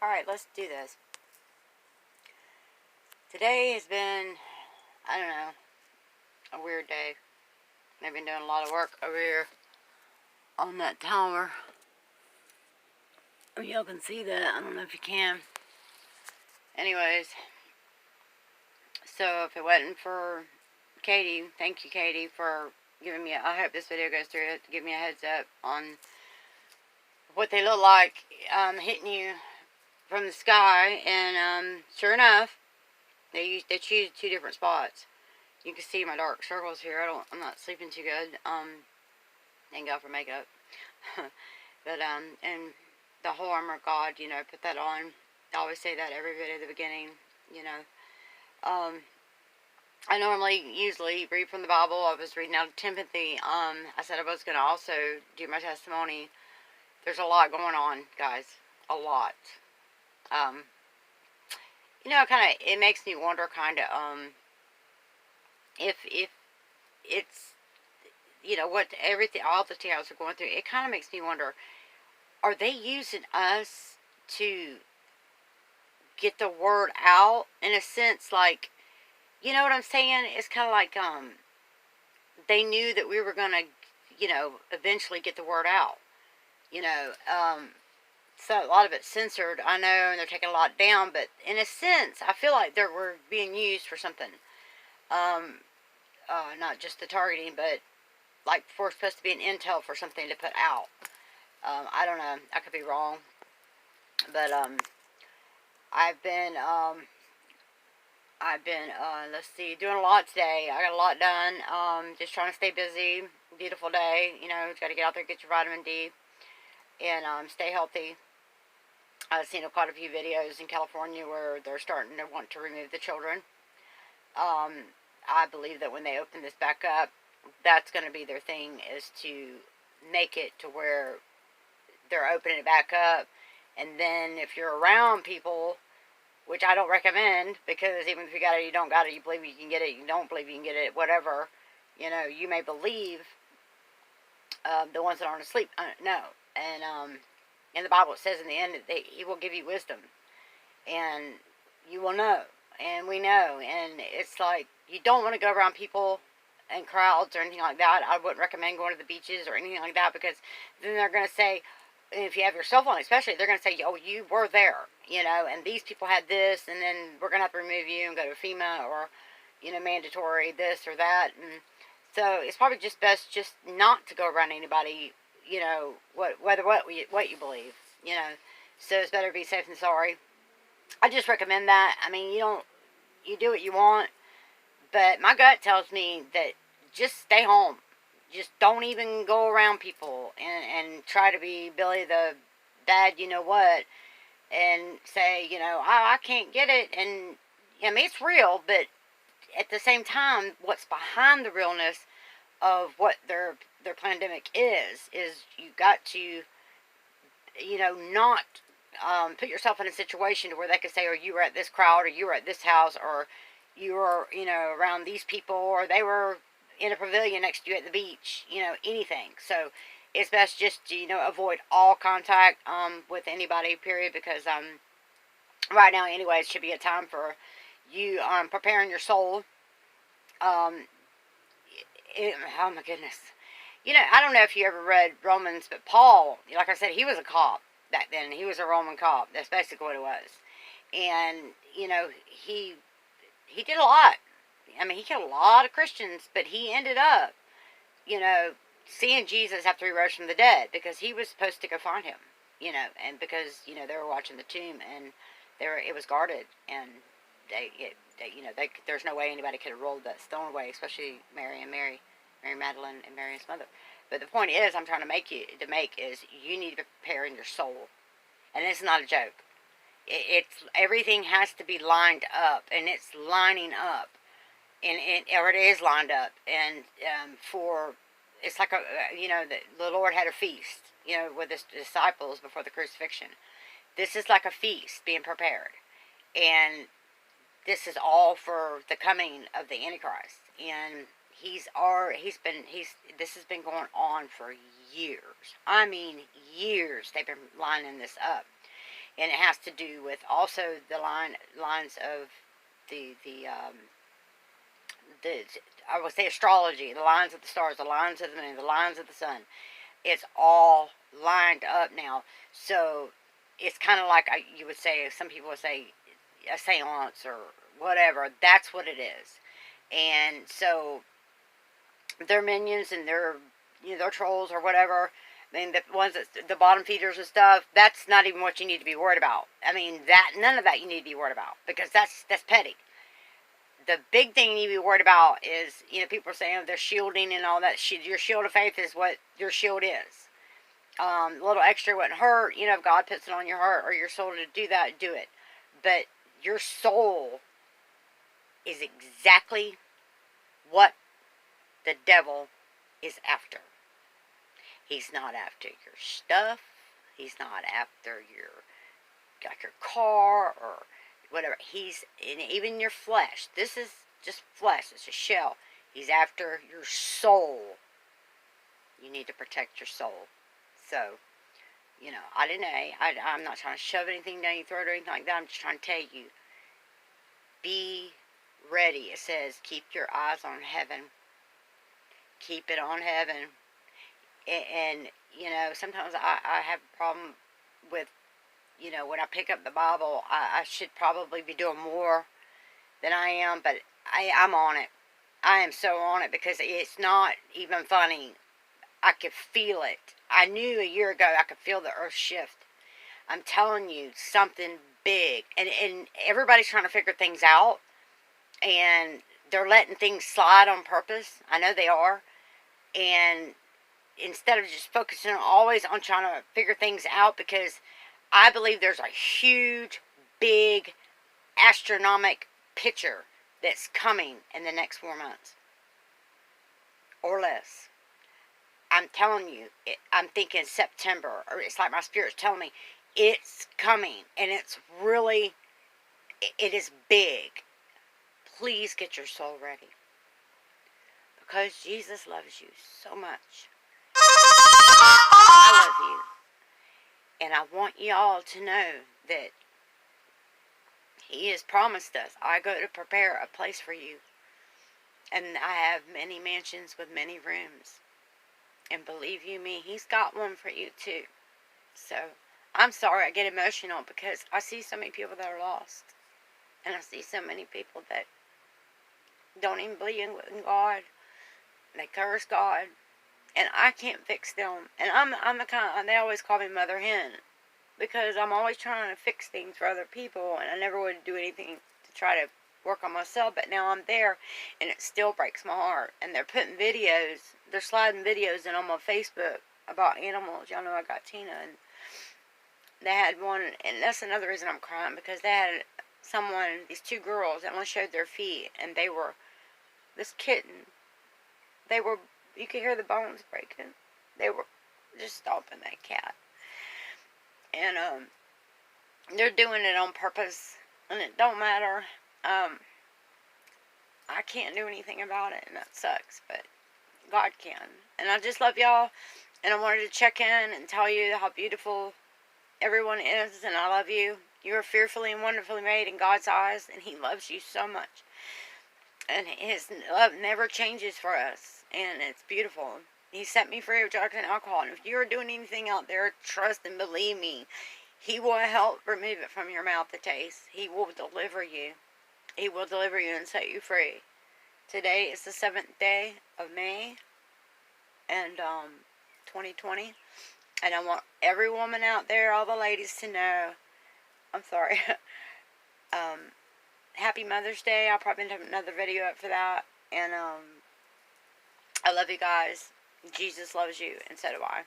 Alright, let's do this. Today has been, I don't know, a weird day. I've been doing a lot of work over here on that tower. Y'all can see that. I don't know if you can. Anyways, so if it wasn't for Katie, thank you, Katie, for giving me, I hope this video goes through it, to give me a heads up on what they look like hitting you from the sky. And sure enough, they choose two different spots. You can see my dark circles here. I'm not sleeping too good. Thank God for makeup. But and the whole armor of God, put that on. I always say that every video at the beginning, I usually read from the Bible. I was reading out of Timothy. I said I was going to also do my testimony. There's a lot going on, guys. A lot. It makes me wonder, if it's, what all the towns are going through. It kind of makes me wonder, are they using us to get the word out, in a sense, like, you know what I'm saying? It's kind of like, they knew that we were going to, eventually get the word out, so a lot of it's censored, I know, and they're taking a lot down, but in a sense, I feel like we're being used for something, not just the targeting, but like we're supposed to be an intel for something to put out. I don't know, I could be wrong, but, I've been, let's see, doing a lot today. I got a lot done. Just trying to stay busy. Beautiful day. Got to get out there, get your vitamin D, and stay healthy. I've seen quite a few videos in California where they're starting to want to remove the children. I believe that when they open this back up, that's going to be their thing, is to make it to where they're opening it back up. And then if you're around people, which I don't recommend, because even if you got it, you don't got it, you believe you can get it, you don't believe you can get it, whatever, you may believe, the ones that aren't asleep, no. And in the Bible it says in the end that He will give you wisdom, and you will know, and we know. And it's like, you don't want to go around people and crowds or anything like that. I wouldn't recommend going to the beaches or anything like that, because then they're going to say, if you have your cell phone especially, they're going to say, oh, you were there, and these people had this, and then we're going to have to remove you and go to FEMA, or, mandatory this or that. And so it's probably just best just not to go around anybody, what you believe, so it's better to be safe than sorry. I just recommend that. I mean, you do what you want, but my gut tells me that just stay home. Just don't even go around people and try to be Billy the bad, and say, I can't get it. And, I mean, it's real, but at the same time, what's behind the realness of what their pandemic is you got to, not put yourself in a situation to where they could say, oh, you were at this crowd, or you were at this house, or you were, around these people, or they were in a pavilion next to you at the beach, anything. So it's best just to, avoid all contact with anybody, period, because right now anyway, it should be a time for you preparing your soul. Oh my goodness. I don't know if you ever read Romans, but Paul, like I said, he was a cop back then. He was a Roman cop. That's basically what it was. And, he did a lot. I mean, he killed a lot of Christians, but he ended up, seeing Jesus after he rose from the dead, because he was supposed to go find him, and because, they were watching the tomb, and it was guarded, and there's no way anybody could have rolled that stone away, especially Mary Magdalene, and Mary's mother. But the point is, I'm trying to make is, you need to prepare in your soul, and it's not a joke. It's everything has to be lined up, and it's lining up. Or it is lined up, and it's like the Lord had a feast, with His disciples before the crucifixion. This is like a feast being prepared, and this is all for the coming of the Antichrist. And this has been going on for years. I mean, years. They've been lining this up. and it has to do with also the lines of the I would say astrology, the lines of the stars, the lines of the moon, the lines of the sun. It's all lined up now. So it's kind of like you would say, some people would say, a seance or whatever. That's what it is. And so their minions and their, their trolls or whatever. I mean, the ones that the bottom feeders and stuff. That's not even what you need to be worried about. I mean, none of that you need to be worried about, because that's petty. The big thing you need to be worried about is, people are saying they're shielding and all that. Your shield of faith is what your shield is. A little extra wouldn't hurt. If God puts it on your heart or your soul to do that, do it. But your soul is exactly what the devil is after. He's not after your stuff. He's not after your car or whatever. He's in even your flesh. This is just flesh. It's a shell. He's after your soul. You need to protect your soul. So, I didn't know. I'm not trying to shove anything down your throat or anything like that. I'm just trying to tell you, be ready. It says, keep your eyes on heaven. Keep it on heaven. And sometimes I have a problem with, when I pick up the Bible, I should probably be doing more than I am, but I'm on it. I am so on it, because it's not even funny. I could feel it. I knew a year ago I could feel the earth shift. I'm telling you, something big. And everybody's trying to figure things out, and they're letting things slide on purpose. I know they are. And instead of just focusing always on trying to figure things out, because I believe there's a huge, big, astronomical picture that's coming in the next 4 months. Or less. I'm telling you, I'm thinking September, or it's like my spirit's telling me, it's coming, and it's really, it is big. Please get your soul ready, because Jesus loves you so much. I love you, and I want y'all to know that He has promised us, I go to prepare a place for you, and I have many mansions with many rooms. And believe you me, He's got one for you too. So, I'm sorry I get emotional, because I see so many people that are lost. And I see so many people that don't even believe in God. They curse God. And I can't fix them. And I'm the kind, they always call me Mother Hen, because I'm always trying to fix things for other people, and I never would do anything to try to work on myself. But now I'm there, and it still breaks my heart. And they're putting videos, they're sliding videos in on my Facebook about animals. Y'all know I got Tina, and they had one, and that's another reason I'm crying, because they had these two girls that only showed their feet, and they were, this kitten, you could hear the bones breaking. They were just stomping that cat. And they're doing it on purpose, and it don't matter. I can't do anything about it, and that sucks, but God can. And I just love y'all, and I wanted to check in and tell you how beautiful everyone is, and I love you. You are fearfully and wonderfully made in God's eyes, and He loves you so much. And His love never changes for us, and it's beautiful. He set me free of drugs and alcohol, and if you're doing anything out there, trust and believe me, He will help remove it from your mouth, the taste. He will deliver you. He will deliver you and set you free. Today is the 7th day of May, and 2020, and I want every woman out there, all the ladies, to know, I'm sorry, Happy Mother's Day. I'll probably have another video up for that, and I love you guys. Jesus loves you, and so do I.